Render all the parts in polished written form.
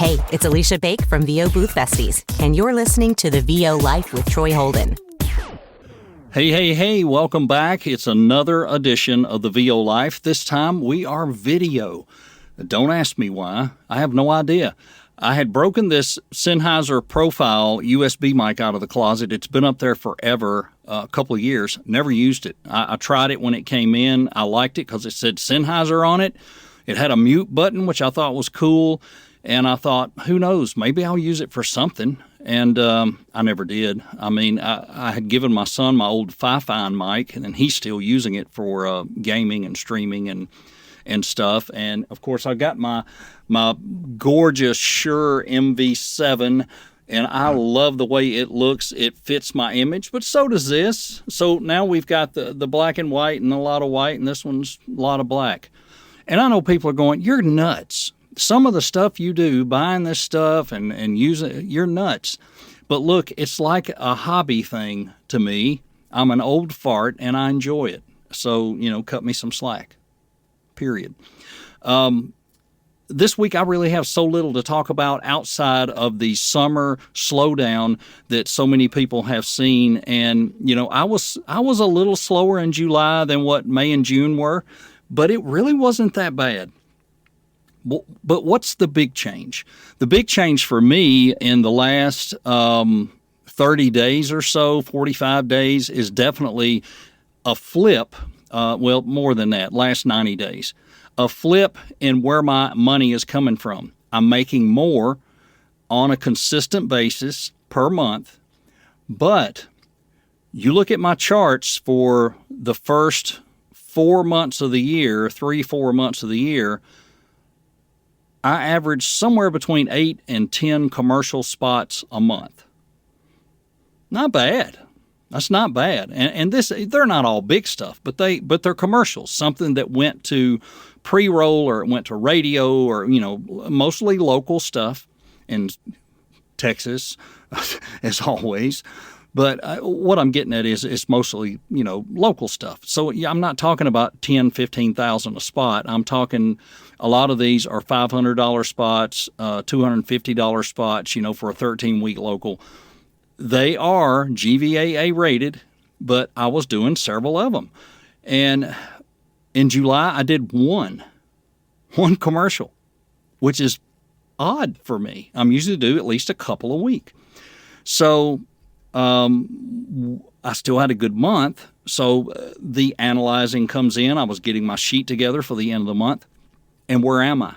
Hey, it's Alicia Bake from VO Booth Besties, and you're listening to the VO Life with Troy Holden. Hey, welcome back. It's another edition of the VO Life. This time we are video. Don't ask me why. I have no idea. I had broken this Sennheiser Profile USB mic out of the closet. It's been up there forever, a couple of years. Never used it. I tried it when it came in. I liked it because it said Sennheiser on it. It had a mute button, which I thought was cool. And I thought, who knows, maybe I'll use it for something. And I never did. I mean, I had given my son my old Fifine mic, and he's still using it for gaming and streaming and stuff. And, of course, I got my gorgeous Shure MV7, and I love the way it looks. It fits my image, but so does this. So now we've got the black and white and a lot of white, and this one's a lot of black. And I know people are going, you're nuts. Some of the stuff you do, buying this stuff and using it, you're nuts. But look, it's like a hobby thing to me. I'm an old fart, and I enjoy it. So, cut me some slack, period. This week, I really have so little to talk about outside of the summer slowdown that so many people have seen. And, I was a little slower in July than what May and June were, but it really wasn't that bad. But what's the big change? The big change for me in the last 30 days or so, 45 days, is definitely a flip. Well, more than that, last 90 days. A flip in where my money is coming from. I'm making more on a consistent basis per month. But you look at my charts for the first 4 months of the year, 4 months of the year, I average somewhere between 8 and 10 commercial spots a month. Not bad. That's not bad. And they're not all big stuff, but they're commercials. Something that went to pre-roll or it went to radio or mostly local stuff in Texas, as always. But what I'm getting at is it's mostly, local stuff. So I'm not talking about 10, 15,000 a spot. I'm talking a lot of these are $500 spots, $250 spots, for a 13-week local. They are GVAA rated, but I was doing several of them. And in July, I did one commercial, which is odd for me. I'm usually do at least a couple a week. So I still had a good month, so the analyzing comes in. I was getting my sheet together for the end of the month, and where am I?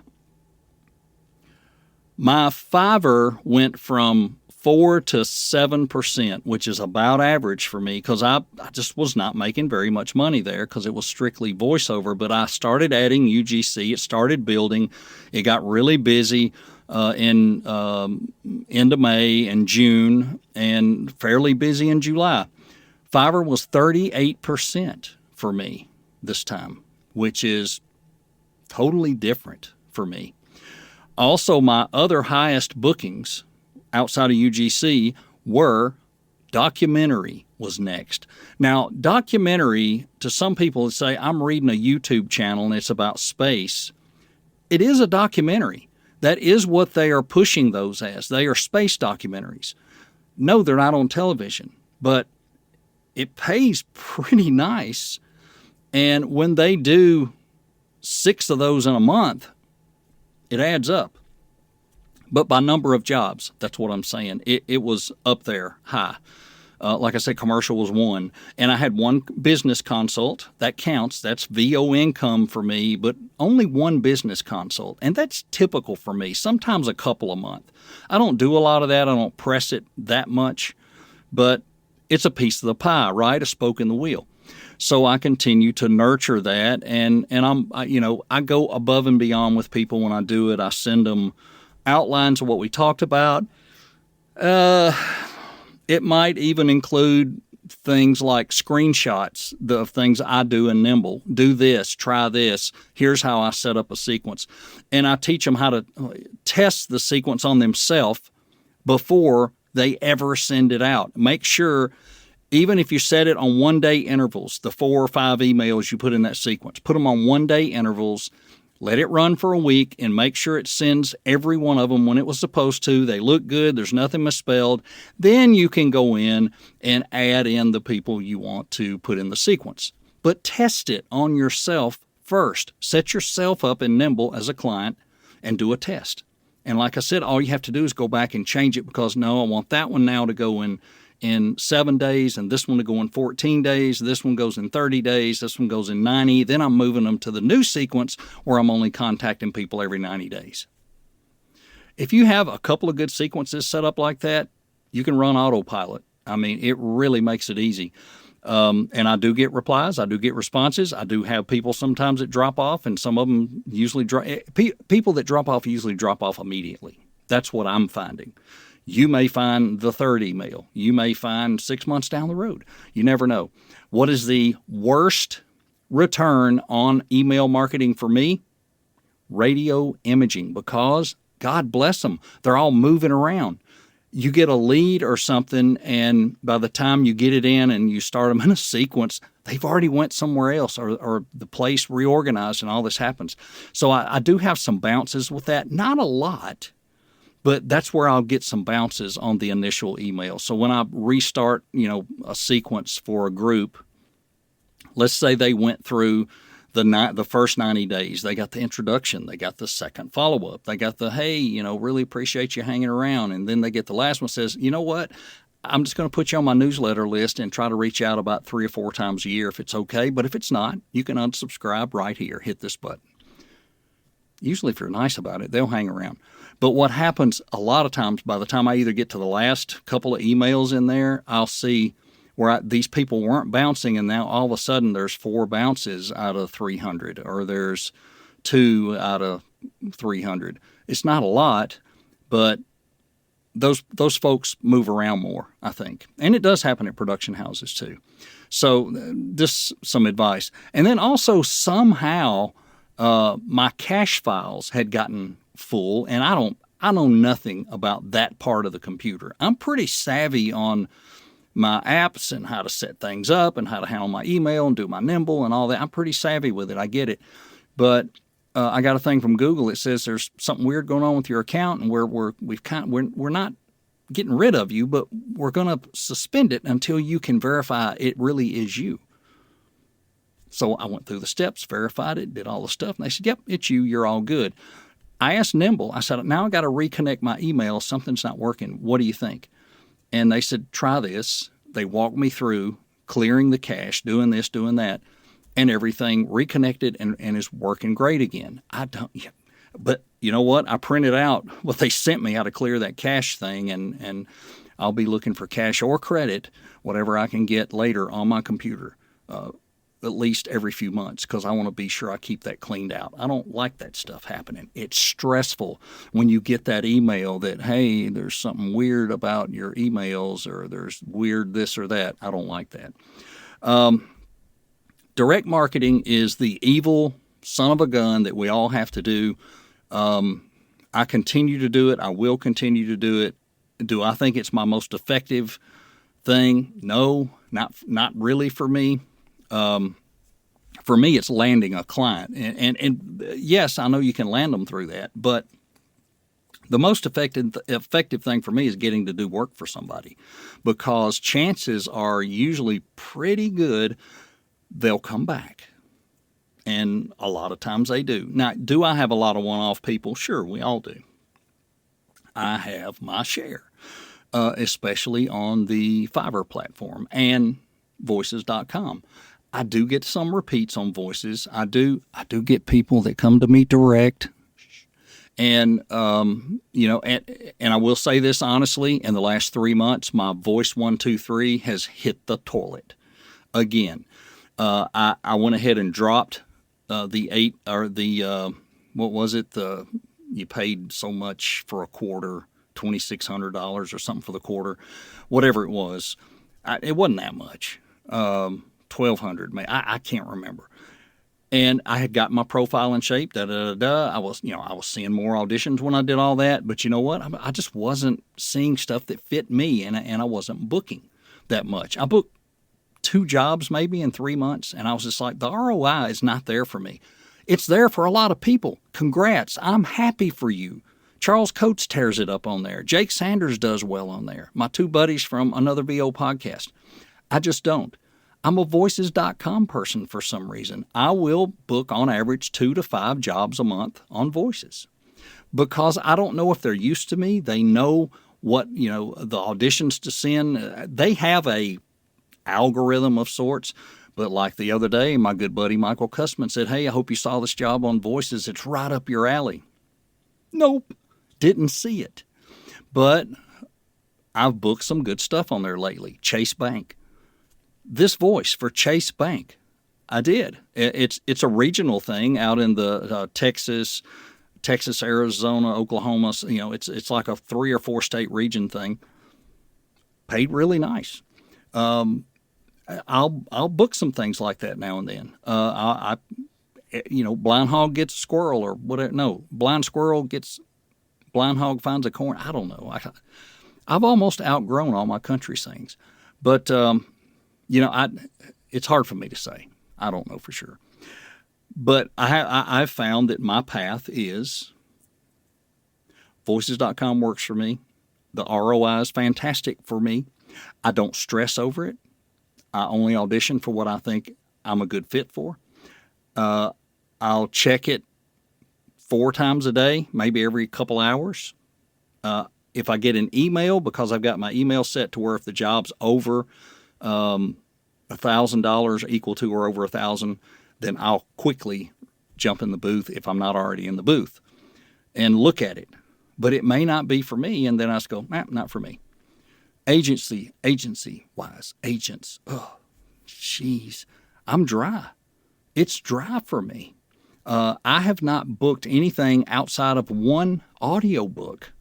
My Fiverr went from 4 to 7%, which is about average for me because I just was not making very much money there because it was strictly voiceover, but I started adding UGC. It started building. It got really busy in end of May and June and fairly busy in July. Fiverr was 38% for me this time, which is totally different for me. Also, my other highest bookings outside of UGC were documentary was next. Now, documentary, to some people that say, I'm reading a YouTube channel and it's about space, it is a documentary. That is what they are pushing those as. They are space documentaries. No, they're not on television, but it pays pretty nice. And when they do 6 of those in a month, it adds up. But by number of jobs, that's what I'm saying. It was up there high. Like I said, commercial was 1. And I had 1 business consult. That counts. That's VO income for me, but only 1 business consult. And that's typical for me, sometimes a couple a month. I don't do a lot of that. I don't press it that much. But it's a piece of the pie, right? A spoke in the wheel. So I continue to nurture that. And I go above and beyond with people when I do it. I send them outlines of what we talked about. It might even include things like screenshots of things I do in Nimble. Do this, try this. Here's how I set up a sequence. And I teach them how to test the sequence on themselves before they ever send it out. Make sure, even if you set it on 1-day intervals, the 4 or 5 emails you put in that sequence, put them on 1-day intervals. Let it run for a week and make sure it sends every one of them when it was supposed to. They look good. There's nothing misspelled. Then you can go in and add in the people you want to put in the sequence. But test it on yourself first. Set yourself up in Nimble as a client and do a test. And like I said, all you have to do is go back and change it because, no, I want that one now to go in 7 days and this one to go in 14 days. This one goes in 30 days. This one goes in 90. Then I'm moving them to the new sequence where I'm only contacting people every 90 days. If you have a couple of good sequences set up like that, you can run autopilot. I mean, it really makes it easy. And I do get replies. I do get responses. I do have people sometimes that drop off, and some of them usually people that drop off usually drop off immediately. That's what I'm finding. You may find the third email. You may find 6 months down the road. You never know. What is the worst return on email marketing for me? Radio imaging, because God bless them, they're all moving around. You get a lead or something, and by the time you get it in and you start them in a sequence, they've already went somewhere else, or the place reorganized and all this happens. So I do have some bounces with that. Not a lot, but that's where I'll get some bounces on the initial email. So when I restart, a sequence for a group, let's say they went through the first 90 days. They got the introduction. They got the second follow-up. They got the, hey, really appreciate you hanging around. And then they get the last one says, you know what? I'm just going to put you on my newsletter list and try to reach out about 3 or 4 times a year if it's okay. But if it's not, you can unsubscribe right here. Hit this button. Usually if you're nice about it, they'll hang around. But what happens a lot of times, by the time I either get to the last couple of emails in there, I'll see where these people weren't bouncing, and now all of a sudden there's 4 bounces out of 300, or there's 2 out of 300. It's not a lot, but those folks move around more, I think. And it does happen at production houses too. So just some advice. And then also somehow my cache files had gotten full, and I know nothing about that part of the computer. I'm pretty savvy on my apps and how to set things up and how to handle my email and do my Nimble and all that. I'm pretty savvy with it. I get it. But I got a thing from Google that says there's something weird going on with your account, and we're not getting rid of you, but we're going to suspend it until you can verify it really is you. So I went through the steps, verified it, did all the stuff, and they said, yep, it's you. You're all good. I asked Nimble, I said, now I got to reconnect my email. Something's not working. What do you think? And they said, try this. They walked me through clearing the cache, doing this, doing that, and everything reconnected and is working great again. But you know what? I printed out what they sent me how to clear that cache thing, and I'll be looking for cash or credit, whatever I can get later on my computer, at least every few months, because I want to be sure I keep that cleaned out. I don't like that stuff happening. It's stressful when you get that email that, hey, there's something weird about your emails, or there's weird this or that. I don't like that. Direct marketing is the evil son of a gun that we all have to do. I continue to do it. I will continue to do it. Do I think it's my most effective thing? No, not really for me. For me, it's landing a client. And yes, I know you can land them through that, but the most effective thing for me is getting to do work for somebody, because chances are usually pretty good they'll come back. And a lot of times they do. Now, do I have a lot of one-off people? Sure, we all do. I have my share, especially on the Fiverr platform and Voices.com. I do get some repeats on Voices. I do get people that come to me direct. And, and I will say this honestly, in the last 3 months, my Voice 123 has hit the toilet again. I went ahead and dropped what was it? You paid so much for a quarter, $2,600 or something for the quarter, whatever it was. It wasn't that much. $1,200, maybe. I can't remember. And I had got my profile in shape. I was seeing more auditions when I did all that. But you know what? I just wasn't seeing stuff that fit me, and I wasn't booking that much. I booked 2 jobs maybe in 3 months, and I was just like, the ROI is not there for me. It's there for a lot of people. Congrats. I'm happy for you. Charles Coates tears it up on there. Jake Sanders does well on there. My two buddies from another VO podcast. I just don't. I'm a voices.com person for some reason. I will book on average 2 to 5 jobs a month on Voices because I don't know if they're used to me. They know what, the auditions to send. They have a algorithm of sorts. But like the other day, my good buddy Michael Cussman said, hey, I hope you saw this job on Voices. It's right up your alley. Nope. Didn't see it. But I've booked some good stuff on there lately. Chase Bank. This voice for Chase Bank, I did. It's a regional thing out in the Texas, Arizona, Oklahoma. It's like a 3 or 4 state region thing. Paid really nice. I'll book some things like that now and then. Blind hog gets a squirrel or whatever. No, blind hog finds a corn. I don't know. I've almost outgrown all my country things, but it's hard for me to say. I don't know for sure, but I've found that my path is Voices.com works for me. The ROI is fantastic for me. I don't stress over it. I only audition for what I think I'm a good fit for. I'll check it 4 times a day, maybe every couple hours. If I get an email, because I've got my email set to where if the job's over $1,000 equal to or over 1,000, then I'll quickly jump in the booth if I'm not already in the booth and look at it. But it may not be for me, and then I just go, not for me. Agency-wise, agents. Oh, jeez. I'm dry. It's dry for me. I have not booked anything outside of one audiobook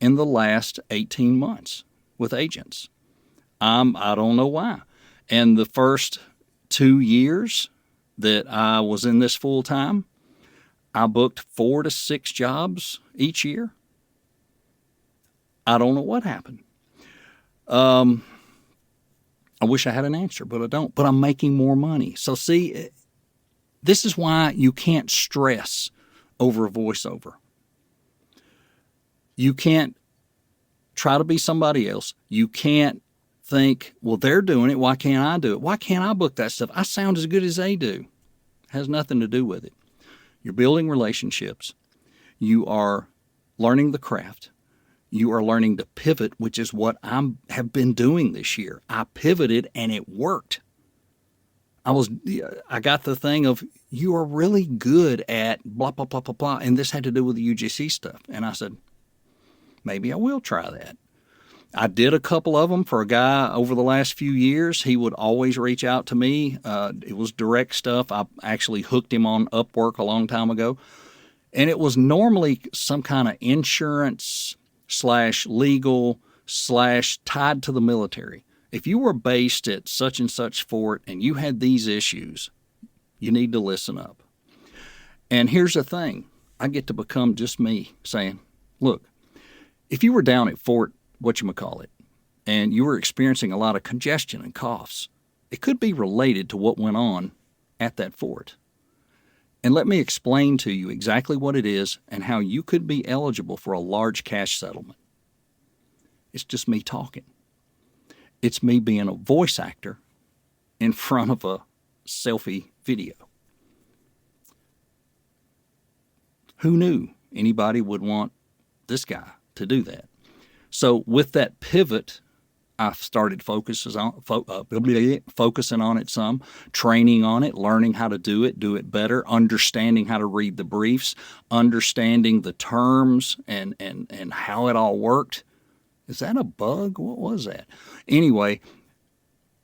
in the last 18 months with agents. I don't know why. And the first 2 years that I was in this full time, I booked 4 to 6 jobs each year. I don't know what happened. I wish I had an answer, but I don't. But I'm making more money. So see, this is why you can't stress over a voiceover. You can't try to be somebody else. You can't think, well, they're doing it. Why can't I do it? Why can't I book that stuff? I sound as good as they do. It has nothing to do with it. You're building relationships. You are learning the craft. You are learning to pivot, which is what I have been doing this year. I pivoted and it worked. I got the thing of, you are really good at blah, blah, blah, blah, blah. And this had to do with the UGC stuff. And I said, maybe I will try that. I did a couple of them for a guy over the last few years. He would always reach out to me. It was direct stuff. I actually hooked him on Upwork a long time ago. And it was normally some kind of insurance / legal / tied to the military. If you were based at such and such fort and you had these issues, you need to listen up. And here's the thing. I get to become just me saying, look, if you were down at Fort whatchamacallit and you were experiencing a lot of congestion and coughs, it could be related to what went on at that fort. And let me explain to you exactly what it is and how you could be eligible for a large cash settlement. It's just me talking. It's me being a voice actor in front of a selfie video. Who knew anybody would want this guy to do that? So with that pivot, I started focusing on it some, training on it, learning how to do it better, understanding how to read the briefs, understanding the terms and how it all worked. Is that a bug? What was that? Anyway,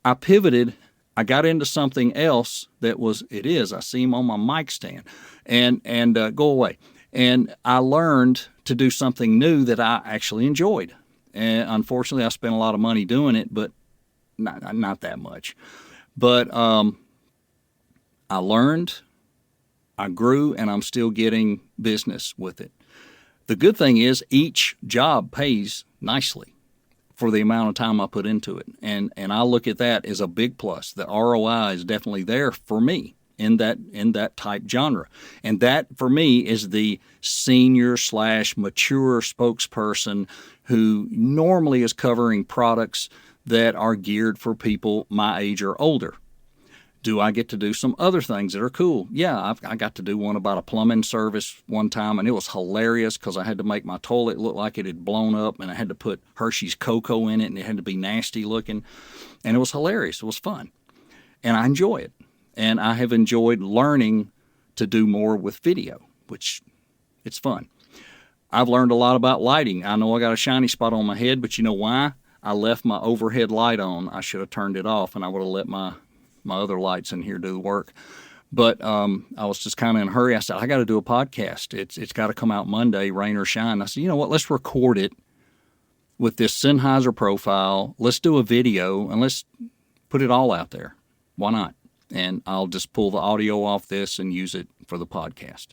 I pivoted. I got into something else that was, I see him on my mic stand, and go away. And I learned to do something new that I actually enjoyed. And unfortunately, I spent a lot of money doing it, but not that much. But I learned, I grew, and I'm still getting business with it. The good thing is each job pays nicely for the amount of time I put into it. And I look at that as a big plus. The ROI is definitely there for me. in that type genre. And that, for me, is the senior/mature spokesperson who normally is covering products that are geared for people my age or older. Do I get to do some other things that are cool? Yeah, I got to do one about a plumbing service one time, and it was hilarious because I had to make my toilet look like it had blown up, and I had to put Hershey's Cocoa in it, and it had to be nasty looking. And it was hilarious. It was fun. And I enjoy it. And I have enjoyed learning to do more with video, which it's fun. I've learned a lot about lighting. I know I got a shiny spot on my head, but you know why? I left my overhead light on. I should have turned it off, and I would have let my other lights in here do the work. But I was just kind of in a hurry. I said, I got to do a podcast. It's got to come out Monday, rain or shine. I said, you know what? Let's record it with this Sennheiser profile. Let's do a video, and let's put it all out there. Why not? And I'll just pull the audio off this and use it for the podcast.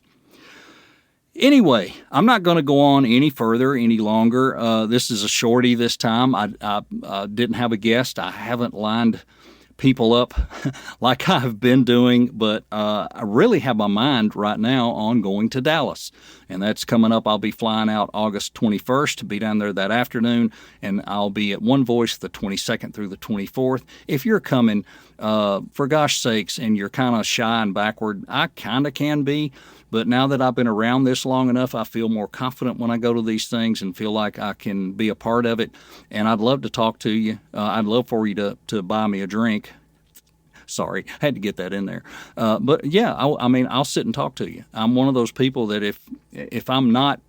Anyway, I'm not going to go on any further, any longer. This is a shorty this time. I didn't have a guest. I haven't lined people up like I've been doing, but I really have my mind right now on going to Dallas, and that's coming up. I'll be flying out August 21st to be down there that afternoon, and I'll be at One Voice the 22nd through the 24th. If you're coming, for gosh sakes, and you're kind of shy and backward, I kind of can be, but now that I've been around this long enough, I feel more confident when I go to these things and feel like I can be a part of it. And I'd love to talk to you. I'd love for you to buy me a drink. Sorry, I had to get that in there. But yeah, I mean, I'll sit and talk to you. I'm one of those people that if I'm not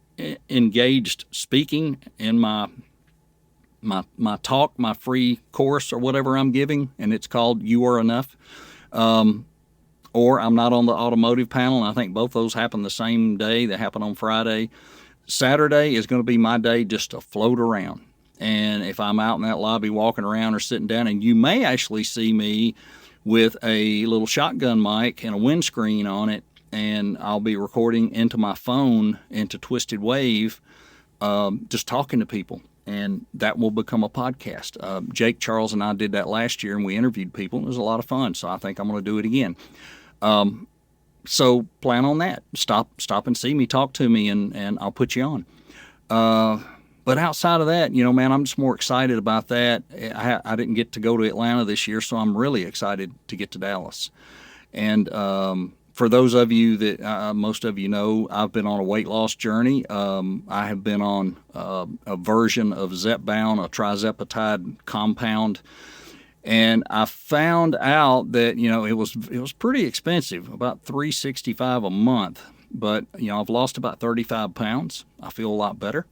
engaged speaking in my talk, my free course or whatever I'm giving, and it's called You Are Enough, or I'm not on the automotive panel, and I think both those happen the same day. They happen on Friday. Saturday is going to be my day just to float around. And if I'm out in that lobby walking around or sitting down, and you may actually see me with a little shotgun mic and a windscreen on it, and I'll be recording into my phone, into Twisted Wave, just talking to people. And that will become a podcast. Jake Charles and I did that last year, and we interviewed people. It was a lot of fun, so I think I'm going to do it again. So plan on that. Stop and see me, talk to me, and I'll put you on. But outside of that, you know, man, I'm just more excited about that. I didn't get to go to Atlanta this year, so I'm really excited to get to Dallas. And for those of you that most of you know, I've been on a weight loss journey. I have been on a version of Zepbound, a trizepatide compound. And I found out that, you know, it was pretty expensive, about $365 a month. But, you know, I've lost about 35 pounds. I feel a lot better.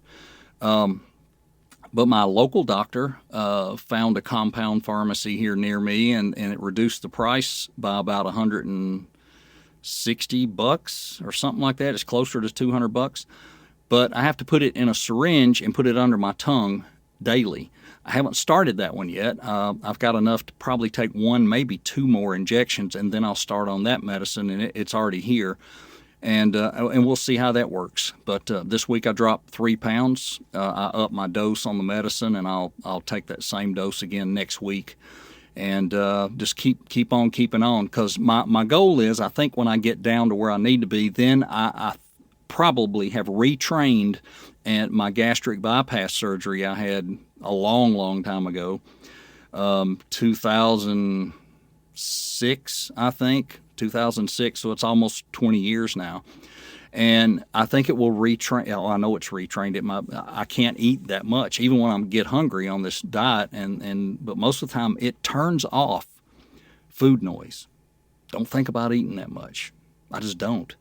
But my local doctor found a compound pharmacy here near me, and it reduced the price by about $160 or something like that. It's closer to $200. But I have to put it in a syringe and put it under my tongue daily. I haven't started that one yet. I've got enough to probably take one, maybe two more injections, and then I'll start on that medicine, and it's already here. And we'll see how that works. But this week I dropped 3 pounds. I upped my dose on the medicine, and I'll take that same dose again next week. And just keep on keeping on, because my goal is, I think when I get down to where I need to be, then I probably have retrained. And my gastric bypass surgery I had a long time ago, 2006, I think. 2006, so it's almost 20 years now. And I think it will retrain. Oh, I know it's retrained. I can't eat that much, even when I get hungry on this diet. But most of the time, it turns off food noise. Don't think about eating that much. I just don't.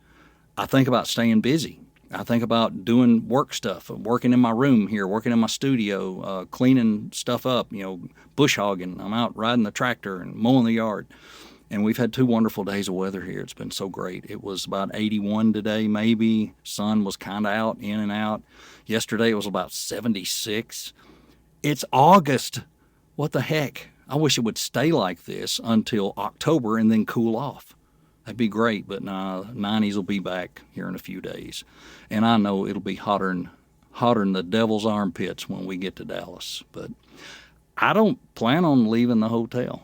I think about staying busy. I think about doing work stuff, working in my room here, working in my studio, cleaning stuff up, you know, bush hogging. I'm out riding the tractor and mowing the yard. And we've had 2 wonderful days of weather here. It's been so great. It was about 81 today, maybe. Sun was kind of out, in and out. Yesterday it was about 76. It's August. What the heck? I wish it would stay like this until October and then cool off. That'd be great, but nah, 90s will be back here in a few days. And I know it'll be hotter than the devil's armpits when we get to Dallas. But I don't plan on leaving the hotel.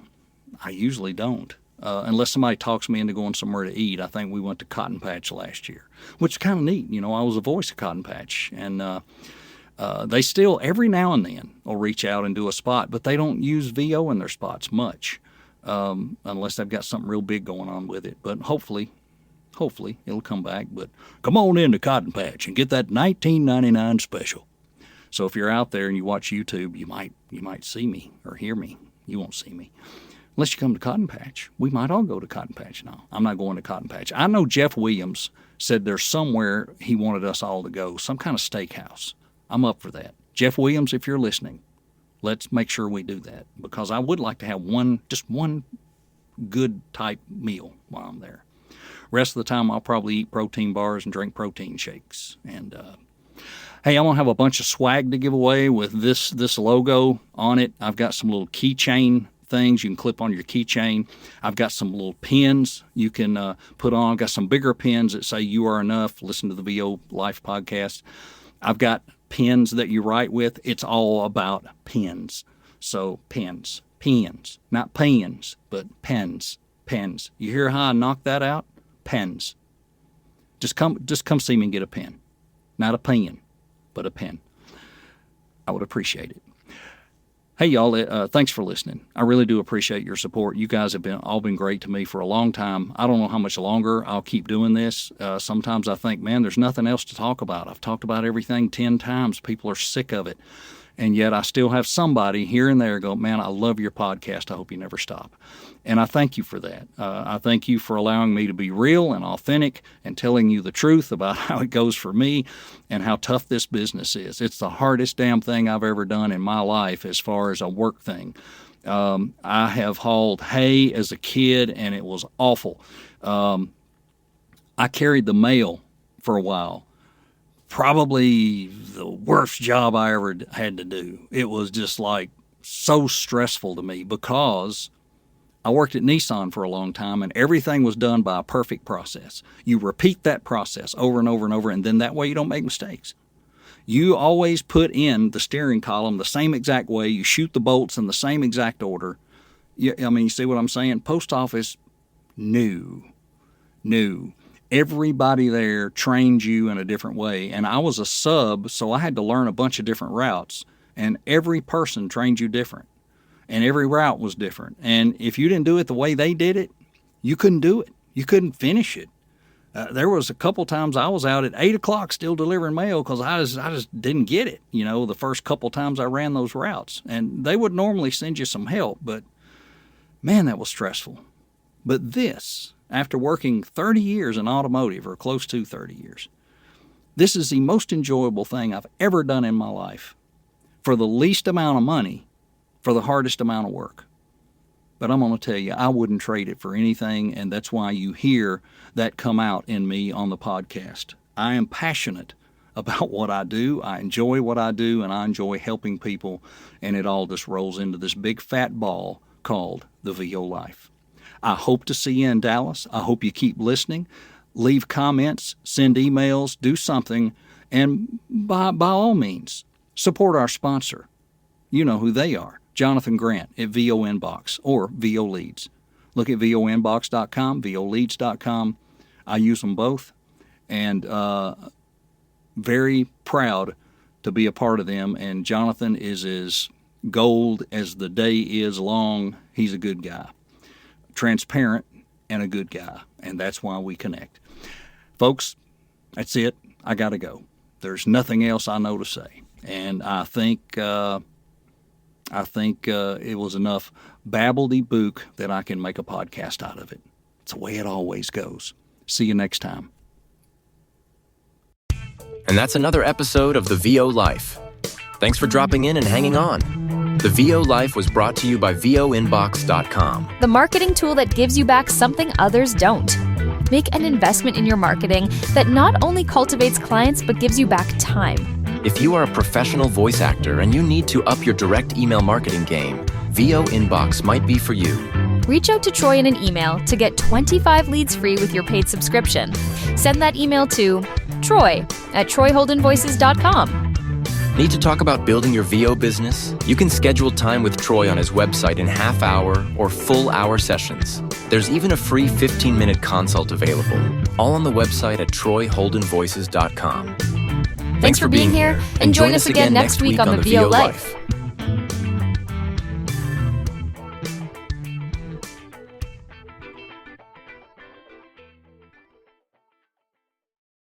I usually don't. unless somebody talks me into going somewhere to eat. I think we went to Cotton Patch last year, which is kind of neat. You know, I was a voice of Cotton Patch, and they still, every now and then, will reach out and do a spot, but they don't use VO in their spots much, unless they've got something real big going on with it. But hopefully it'll come back. But come on in to Cotton Patch and get that $19.99 special. So if you're out there and you watch YouTube, you might see me or hear me. You won't see me. Unless you come to Cotton Patch. We might all go to Cotton Patch now. I'm not going to Cotton Patch. I know Jeff Williams said there's somewhere he wanted us all to go, some kind of steakhouse. I'm up for that. Jeff Williams, if you're listening, let's make sure we do that, because I would like to have just one good type meal while I'm there. Rest of the time, I'll probably eat protein bars and drink protein shakes. And hey, I'm going to have a bunch of swag to give away with this logo on it. I've got some little keychain things you can clip on your keychain. I've got some little pins you can put on. I've got some bigger pins that say "You Are Enough." Listen to the VO Life podcast. I've got pens that you write with. It's all about pens. So pens, not pens, but pens. You hear how I knocked that out? Pens. Just come see me and get a pen. Not a pen, but a pen. I would appreciate it. Hey, y'all, thanks for listening. I really do appreciate your support. You guys have all been great to me for a long time. I don't know how much longer I'll keep doing this. Sometimes I think, man, there's nothing else to talk about. I've talked about everything 10 times. People are sick of it. And yet I still have somebody here and there go, man, I love your podcast. I hope you never stop. And I thank you for that. I thank you for allowing me to be real and authentic and telling you the truth about how it goes for me and how tough this business is. It's the hardest damn thing I've ever done in my life as far as a work thing. I have hauled hay as a kid, and it was awful. I carried the mail for a while. Probably the worst job I ever had to do. It was just like so stressful to me because I worked at Nissan for a long time, and everything was done by a perfect process. You repeat that process over and over and over, and then that way you don't make mistakes. You always put in the steering column the same exact way. You shoot the bolts in the same exact order. You see what I'm saying? Post office, new. Everybody there trained you in a different way. And I was a sub, so I had to learn a bunch of different routes. And every person trained you different. And every route was different. And if you didn't do it the way they did it, you couldn't do it. You couldn't finish it. There was a couple times I was out at 8 o'clock still delivering mail because I just didn't get it, the first couple times I ran those routes. And they would normally send you some help, but man, that was stressful. But this, after working 30 years in automotive, or close to 30 years, this is the most enjoyable thing I've ever done in my life. For the least amount of money, for the hardest amount of work. But I'm going to tell you, I wouldn't trade it for anything, and that's why you hear that come out in me on the podcast. I am passionate about what I do. I enjoy what I do, and I enjoy helping people, and it all just rolls into this big fat ball called the VO Life. I hope to see you in Dallas. I hope you keep listening. Leave comments, send emails, do something, and by all means, support our sponsor. You know who they are. Jonathan Grant at VO Inbox or VO Leads. Look at voinbox.com, voleads.com. I use them both, and very proud to be a part of them. And Jonathan is as gold as the day is long. He's a good guy, transparent and a good guy, and that's why we connect. Folks, that's it. I got to go. There's nothing else I know to say, and I think it was enough babble-de-book that I can make a podcast out of it. It's the way it always goes. See you next time. And that's another episode of The VO Life. Thanks for dropping in and hanging on. The VO Life was brought to you by voinbox.com. The marketing tool that gives you back something others don't. Make an investment in your marketing that not only cultivates clients, but gives you back time. If you are a professional voice actor and you need to up your direct email marketing game, VO Inbox might be for you. Reach out to Troy in an email to get 25 leads free with your paid subscription. Send that email to troy@troyholdenvoices.com. Need to talk about building your VO business? You can schedule time with Troy on his website in half-hour or full-hour sessions. There's even a free 15-minute consult available, all on the website at troyholdenvoices.com. Thanks for being here, and join us again next week on the VO Life.